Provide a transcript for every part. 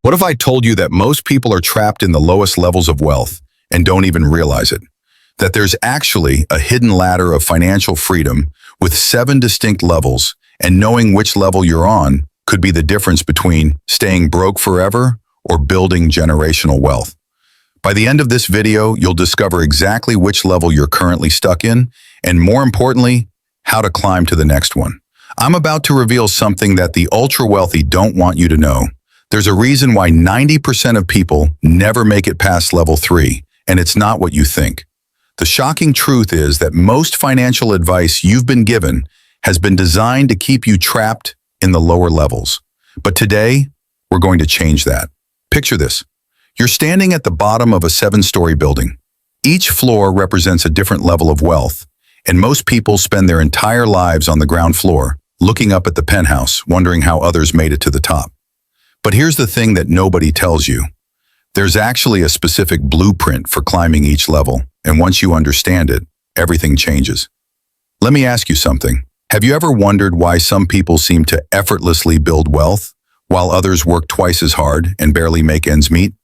What if I told you that most people are trapped in the lowest levels of wealth and don't even realize it? That there's actually a hidden ladder of financial freedom with 7 distinct levels, and knowing which level you're on could be the difference between staying broke forever or building generational wealth. By the end of this video, you'll discover exactly which level you're currently stuck in, and more importantly, how to climb to the next one. I'm about to reveal something that the ultra-wealthy don't want you to know. There's a reason why 90% of people never make it past level 3, and it's not what you think. The shocking truth is that most financial advice you've been given has been designed to keep you trapped in the lower levels. But today, we're going to change that. Picture this. You're standing at the bottom of a 7-story building. Each floor represents a different level of wealth, and most people spend their entire lives on the ground floor, looking up at the penthouse, wondering how others made it to the top. But here's the thing that nobody tells you. There's actually a specific blueprint for climbing each level, and once you understand it, everything changes. Let me ask you something. Have you ever wondered why some people seem to effortlessly build wealth, while others work twice as hard and barely make ends meet?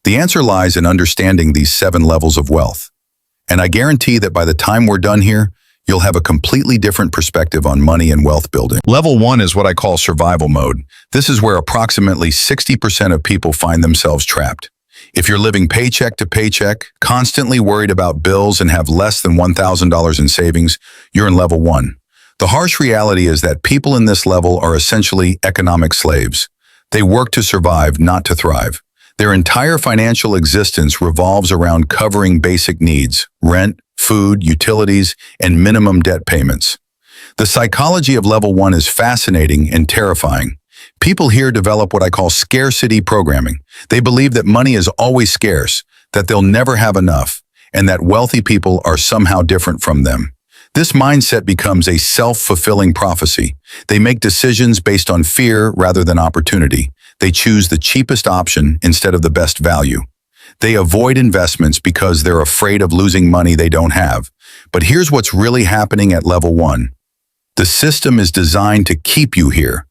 The answer lies in understanding these 7 levels of wealth. And I guarantee that by the time we're done here, you'll have a completely different perspective on money and wealth building. Level 1 is what I call survival mode. This is where approximately 60% of people find themselves trapped. If you're living paycheck to paycheck, constantly worried about bills and have less than $1,000 in savings, you're in level 1. The harsh reality is that people in this level are essentially economic slaves. They work to survive, not to thrive. Their entire financial existence revolves around covering basic needs: rent, food, utilities, and minimum debt payments. The psychology of level 1 is fascinating and terrifying. People here develop what I call scarcity programming. They believe that money is always scarce, that they'll never have enough, and that wealthy people are somehow different from them. This mindset becomes a self-fulfilling prophecy. They make decisions based on fear rather than opportunity. They choose the cheapest option instead of the best value. They avoid investments because they're afraid of losing money they don't have. But here's what's really happening at level 1. The system is designed to keep you here.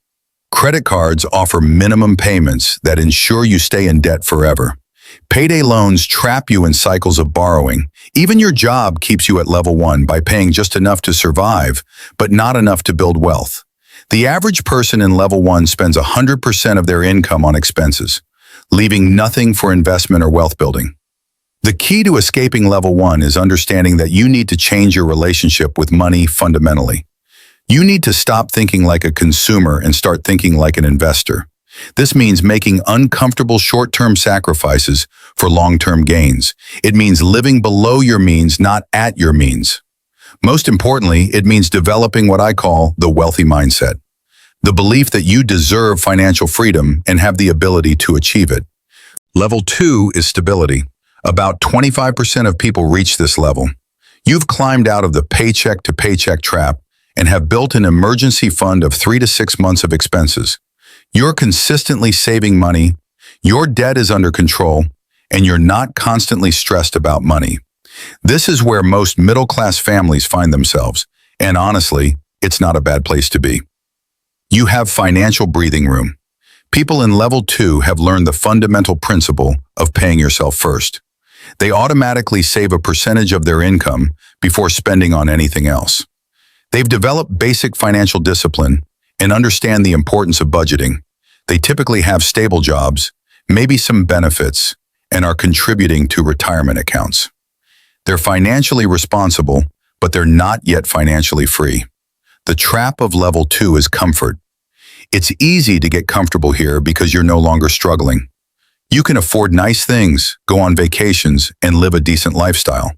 Credit cards offer minimum payments that ensure you stay in debt forever. Payday loans trap you in cycles of borrowing. Even your job keeps you at level 1 by paying just enough to survive, but not enough to build wealth. The average person in level 1 spends 100% of their income on expenses, leaving nothing for investment or wealth building. The key to escaping level 1 is understanding that you need to change your relationship with money fundamentally. You need to stop thinking like a consumer and start thinking like an investor. This means making uncomfortable short-term sacrifices for long-term gains. It means living below your means, not at your means. Most importantly, it means developing what I call the wealthy mindset. The belief that you deserve financial freedom and have the ability to achieve it. Level 2 is stability. About 25% of people reach this level. You've climbed out of the paycheck to paycheck trap and have built an emergency fund of 3 to 6 months of expenses. You're consistently saving money, your debt is under control, and you're not constantly stressed about money. This is where most middle-class families find themselves, and honestly, it's not a bad place to be. You have financial breathing room. People in level 2 have learned the fundamental principle of paying yourself first. They automatically save a percentage of their income before spending on anything else. They've developed basic financial discipline and understand the importance of budgeting. They typically have stable jobs, maybe some benefits, and are contributing to retirement accounts. They're financially responsible, but they're not yet financially free. The trap of level 2 is comfort. It's easy to get comfortable here because you're no longer struggling. You can afford nice things, go on vacations, and live a decent lifestyle.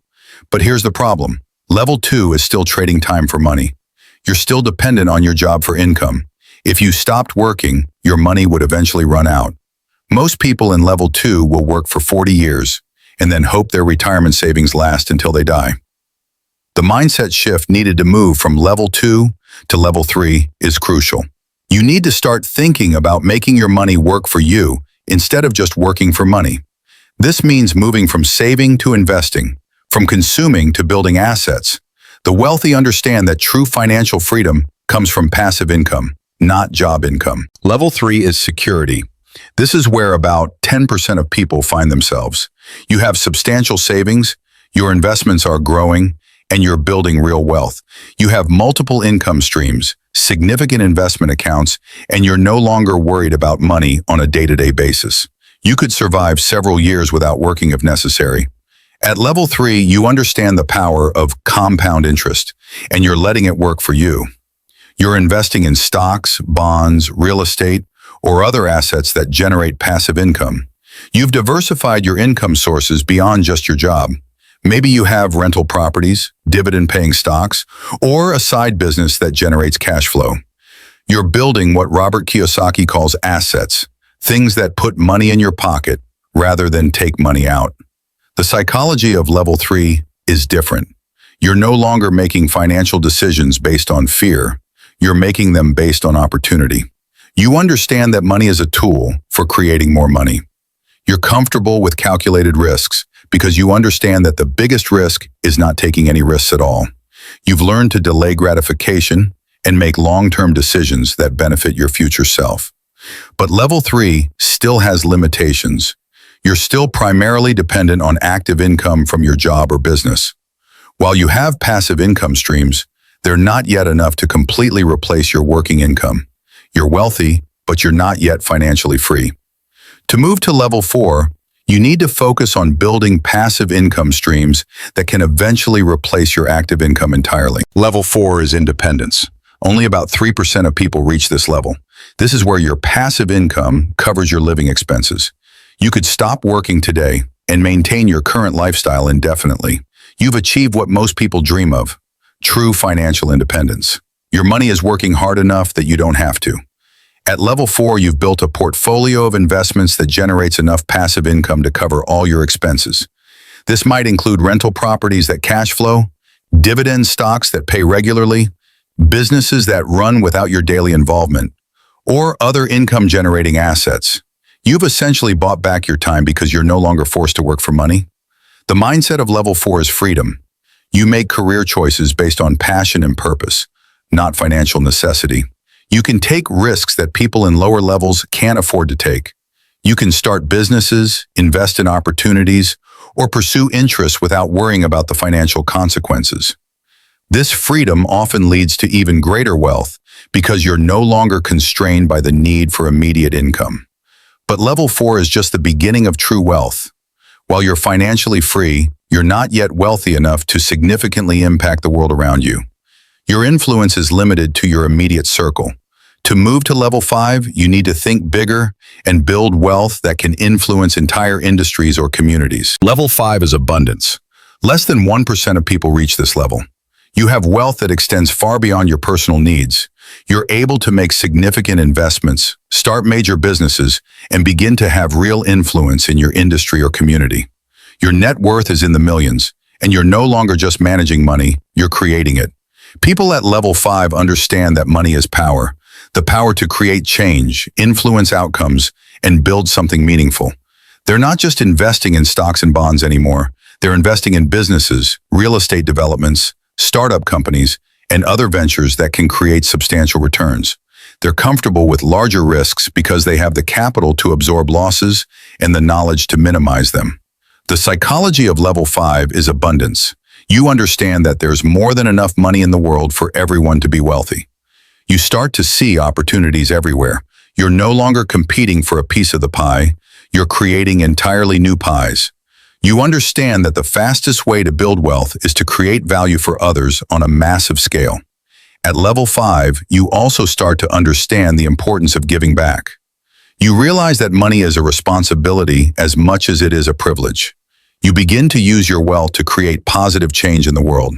But here's the problem. Level 2 is still trading time for money. You're still dependent on your job for income. If you stopped working, your money would eventually run out. Most people in level 2 will work for 40 years and then hope their retirement savings last until they die. The mindset shift needed to move from level 2 to level 3 is crucial. You need to start thinking about making your money work for you instead of just working for money. This means moving from saving to investing, from consuming to building assets. The wealthy understand that true financial freedom comes from passive income, not job income. Level 3 is security. This is where about 10% of people find themselves. You have substantial savings, your investments are growing, and you're building real wealth. You have multiple income streams, significant investment accounts, and you're no longer worried about money on a day-to-day basis. You could survive several years without working if necessary. At level 3, you understand the power of compound interest, and you're letting it work for you. You're investing in stocks, bonds, real estate, or other assets that generate passive income. You've diversified your income sources beyond just your job. Maybe you have rental properties, dividend-paying stocks, or a side business that generates cash flow. You're building what Robert Kiyosaki calls assets, things that put money in your pocket rather than take money out. The psychology of level 3 is different. You're no longer making financial decisions based on fear. You're making them based on opportunity. You understand that money is a tool for creating more money. You're comfortable with calculated risks because you understand that the biggest risk is not taking any risks at all. You've learned to delay gratification and make long-term decisions that benefit your future self. But level 3 still has limitations. You're still primarily dependent on active income from your job or business. While you have passive income streams, they're not yet enough to completely replace your working income. You're wealthy, but you're not yet financially free. To move to level 4, you need to focus on building passive income streams that can eventually replace your active income entirely. Level 4 is independence. Only about 3% of people reach this level. This is where your passive income covers your living expenses. You could stop working today and maintain your current lifestyle indefinitely. You've achieved what most people dream of, true financial independence. Your money is working hard enough that you don't have to. At level 4, you've built a portfolio of investments that generates enough passive income to cover all your expenses. This might include rental properties that cash flow, dividend stocks that pay regularly, businesses that run without your daily involvement, or other income-generating assets. You've essentially bought back your time because you're no longer forced to work for money. The mindset of level 4 is freedom. You make career choices based on passion and purpose, not financial necessity. You can take risks that people in lower levels can't afford to take. You can start businesses, invest in opportunities, or pursue interests without worrying about the financial consequences. This freedom often leads to even greater wealth because you're no longer constrained by the need for immediate income. But level 4 is just the beginning of true wealth. While you're financially free, you're not yet wealthy enough to significantly impact the world around you. Your influence is limited to your immediate circle. To move to level 5, you need to think bigger and build wealth that can influence entire industries or communities. Level 5 is abundance. Less than 1% of people reach this level. You have wealth that extends far beyond your personal needs. You're able to make significant investments, start major businesses, and begin to have real influence in your industry or community. Your net worth is in the millions, and you're no longer just managing money, you're creating it. People at level 5 understand that money is power, the power to create change, influence outcomes, and build something meaningful. They're not just investing in stocks and bonds anymore. They're investing in businesses, real estate developments, startup companies, and other ventures that can create substantial returns. They're comfortable with larger risks because they have the capital to absorb losses and the knowledge to minimize them. The psychology of level 5 is abundance. You understand that there's more than enough money in the world for everyone to be wealthy. You start to see opportunities everywhere. You're no longer competing for a piece of the pie. You're creating entirely new pies. You understand that the fastest way to build wealth is to create value for others on a massive scale. At level 5, you also start to understand the importance of giving back. You realize that money is a responsibility as much as it is a privilege. You begin to use your wealth to create positive change in the world.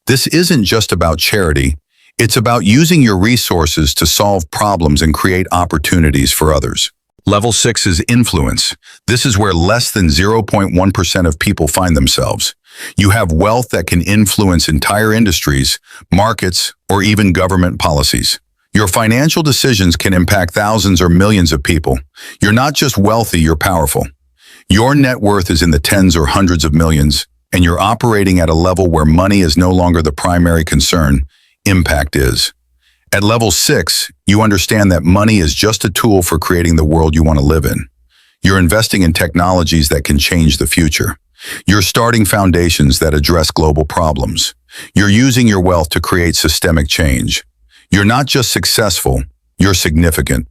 This isn't just about charity. It's about using your resources to solve problems and create opportunities for others. Level 6 is influence. This is where less than 0.1% of people find themselves. You have wealth that can influence entire industries, markets, or even government policies. Your financial decisions can impact thousands or millions of people. You're not just wealthy, you're powerful. Your net worth is in the tens or hundreds of millions, and you're operating at a level where money is no longer the primary concern. Impact is. At level 6, you understand that money is just a tool for creating the world you want to live in. You're investing in technologies that can change the future. You're starting foundations that address global problems. You're using your wealth to create systemic change. You're not just successful, you're significant.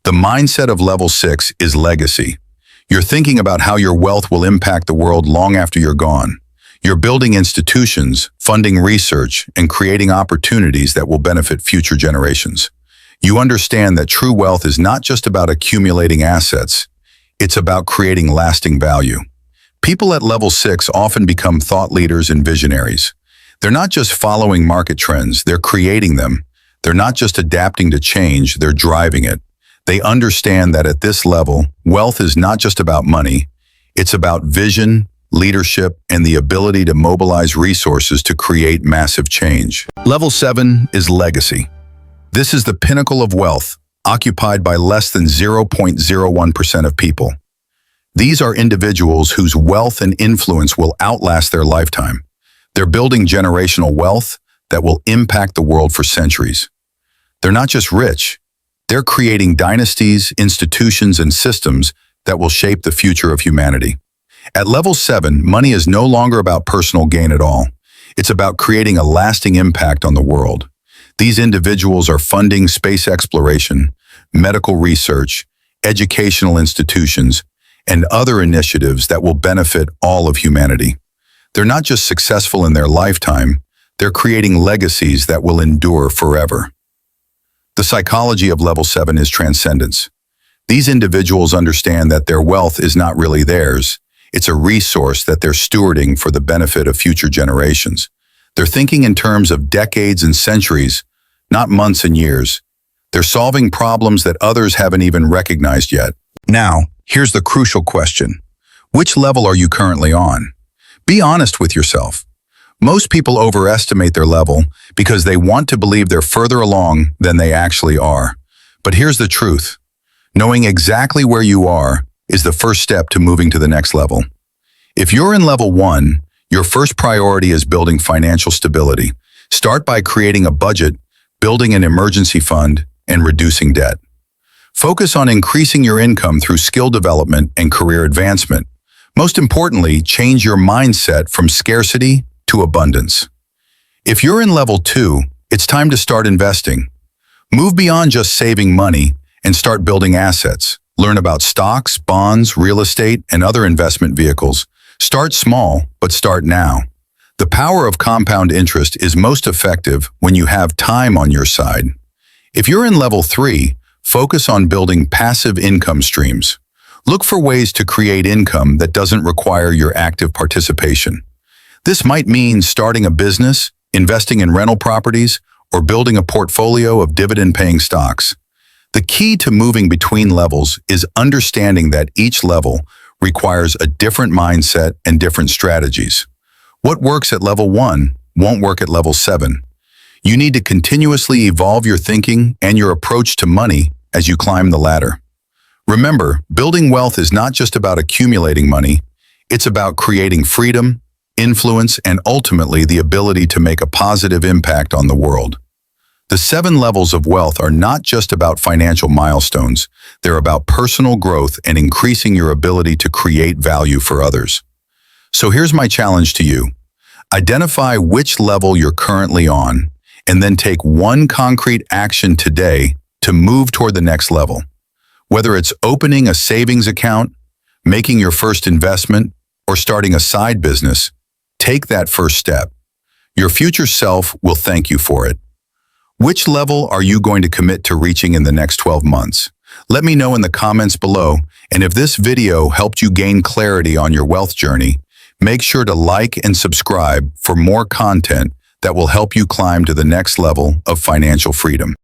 The mindset of level 6 is legacy. You're thinking about how your wealth will impact the world long after you're gone. You're building institutions, funding research, and creating opportunities that will benefit future generations. You understand that true wealth is not just about accumulating assets, it's about creating lasting value. People at level 6 often become thought leaders and visionaries. They're not just following market trends, they're creating them. They're not just adapting to change, they're driving it. They understand that at this level, wealth is not just about money, it's about vision, leadership, and the ability to mobilize resources to create massive change. Level 7 is legacy. This is the pinnacle of wealth, occupied by less than 0.01% of people. These are individuals whose wealth and influence will outlast their lifetime. They're building generational wealth that will impact the world for centuries. They're not just rich, they're creating dynasties, institutions, and systems that will shape the future of humanity. At level 7, money is no longer about personal gain at all. It's about creating a lasting impact on the world. These individuals are funding space exploration, medical research, educational institutions, and other initiatives that will benefit all of humanity. They're not just successful in their lifetime, they're creating legacies that will endure forever. The psychology of level 7 is transcendence. These individuals understand that their wealth is not really theirs. It's a resource that they're stewarding for the benefit of future generations. They're thinking in terms of decades and centuries, not months and years. They're solving problems that others haven't even recognized yet. Now, here's the crucial question. Which level are you currently on? Be honest with yourself. Most people overestimate their level because they want to believe they're further along than they actually are. But here's the truth. Knowing exactly where you are is the first step to moving to the next level. If you're in level 1, your first priority is building financial stability. Start by creating a budget, building an emergency fund, and reducing debt. Focus on increasing your income through skill development and career advancement. Most importantly, change your mindset from scarcity to abundance. If you're in level 2, it's time to start investing. Move beyond just saving money and start building assets. Learn about stocks, bonds, real estate, and other investment vehicles. Start small, but start now. The power of compound interest is most effective when you have time on your side. If you're in level 3, focus on building passive income streams. Look for ways to create income that doesn't require your active participation. This might mean starting a business, investing in rental properties, or building a portfolio of dividend-paying stocks. The key to moving between levels is understanding that each level requires a different mindset and different strategies. What works at level 1 won't work at level 7. You need to continuously evolve your thinking and your approach to money as you climb the ladder. Remember, building wealth is not just about accumulating money, it's about creating freedom, influence, and ultimately the ability to make a positive impact on the world. The 7 levels of wealth are not just about financial milestones, they're about personal growth and increasing your ability to create value for others. So here's my challenge to you. Identify which level you're currently on, and then take one concrete action today to move toward the next level. Whether it's opening a savings account, making your first investment, or starting a side business, take that first step. Your future self will thank you for it. Which level are you going to commit to reaching in the next 12 months? Let me know in the comments below, and if this video helped you gain clarity on your wealth journey, make sure to like and subscribe for more content that will help you climb to the next level of financial freedom.